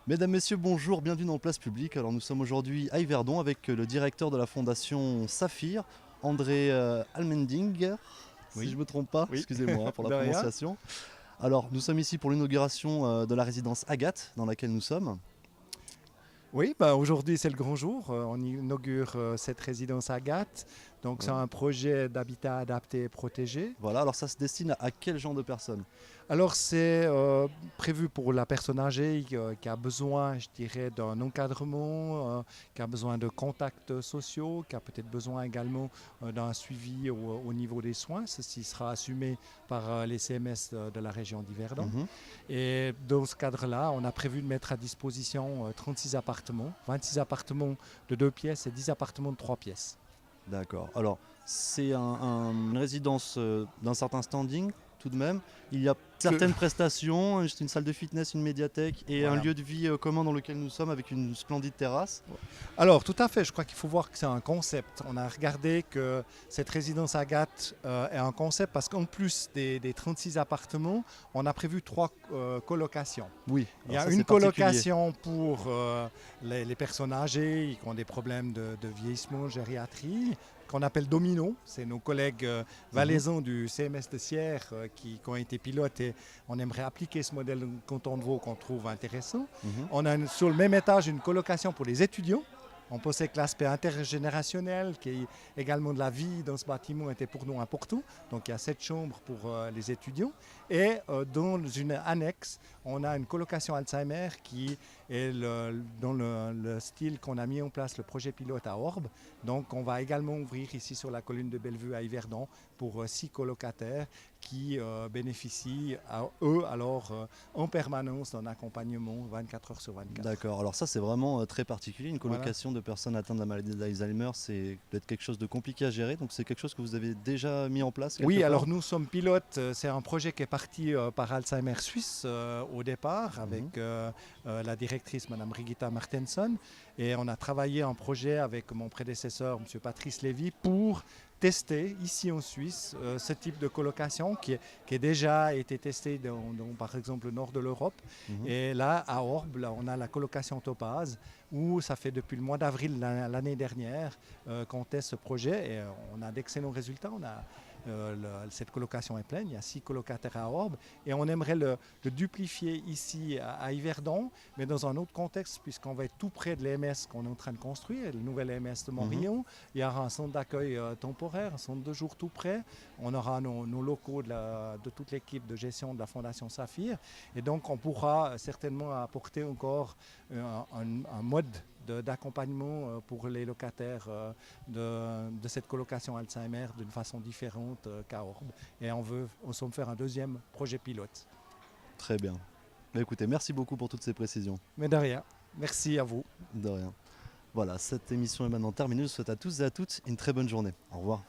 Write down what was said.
Mesdames, Messieurs, bonjour, bienvenue dans Place Publique. Alors nous sommes aujourd'hui à Yverdon avec le directeur de la fondation Saphir, André Almendinger, si je Oui, ne me trompe pas, oui, excusez-moi pour la de rien. prononciation. Alors nous sommes ici pour l'inauguration de la résidence Agathe dans laquelle nous sommes. Oui, bah, aujourd'hui c'est le grand jour. On inaugure cette résidence Agathe. Donc c'est Voilà. un projet d'habitat adapté et protégé. Voilà, alors ça se destine à quel genre de personnes? Alors c'est prévu pour la personne âgée qui a besoin, je dirais, d'un encadrement, qui a besoin de contacts sociaux, qui a peut-être besoin également d'un suivi au niveau des soins. Ceci sera assumé par les CMS de la région d'Yverdon. Mhm. Et dans ce cadre-là, on a prévu de mettre à disposition 36 appartements, 26 appartements de 2 pièces et 10 appartements de 3 pièces. D'accord. Alors c'est une résidence d'un certain standing tout de même. Il y a Que- certaines prestations, une salle de fitness, une médiathèque et un Voilà. lieu de vie commun dans lequel nous sommes avec une splendide terrasse. Alors, tout à fait, je crois qu'il faut voir que c'est un concept. On a regardé que cette résidence Agathe est un concept parce qu'en plus des 36 appartements, on a prévu 3 colocations. Oui, Il y alors a ça une c'est particulier. colocation pour les personnes âgées qui ont des problèmes de vieillissement, gériatrie, qu'on appelle Domino. C'est nos collègues Mhm. valaisans du CMS de Sierre qui ont été pilotes et on aimerait appliquer ce modèle de canton de Vaud qu'on trouve intéressant. Mhm. On a sur le même étage une colocation pour les étudiants. On pensait que l'aspect intergénérationnel, qui est également de la vie dans ce bâtiment, était pour nous important. Donc il y a 7 chambres pour les étudiants. Et dans une annexe, on a une colocation Alzheimer qui est dans le style qu'on a mis en place le projet pilote à Orbe. Donc on va également ouvrir ici sur la colline de Bellevue à Yverdon pour 6 colocataires qui bénéficient à eux alors en permanence d'un accompagnement 24 heures sur 24. D'accord, alors ça c'est vraiment très particulier. Une Voilà. colocation de personnes atteintes de la maladie d'Alzheimer, c'est peut-être quelque chose de compliqué à gérer. Donc c'est quelque chose que vous avez déjà mis en place quelque Oui, part? alors nous sommes pilotes. C'est un projet qui est parti par Alzheimer Suisse au départ Mhm. avec la directrice Madame Brigitta Martenson. Et on a travaillé un projet avec mon prédécesseur, Monsieur Patrice Lévy, pour tester ici en Suisse ce type de colocation qui est déjà été testé par exemple, le nord de l'Europe. Mhm. Et là, à Orbe, là, on a la colocation Topaz où ça fait depuis le mois d'avril l'année dernière qu'on teste ce projet et on a d'excellents résultats. Cette colocation est pleine, il y a 6 colocataires à Orbe et on aimerait le duplifier ici à Yverdon, mais dans un autre contexte puisqu'on va être tout près de l'EMS qu'on est en train de construire, le nouvel EMS de Mhm. Morillon. Il y aura un centre d'accueil temporaire, un centre de jour tout près. On aura nos locaux de toute l'équipe de gestion de la Fondation Saphir et donc on pourra certainement apporter encore un mode d'accompagnement pour les locataires de cette colocation Alzheimer d'une façon différente qu'à Orbe. Et on souhaite faire un deuxième projet pilote. Très bien. Bah, écoutez, merci beaucoup pour toutes ces précisions. Mais de rien, merci à vous. De rien. Voilà, cette émission est maintenant terminée. Je vous souhaite à tous et à toutes une très bonne journée. Au revoir.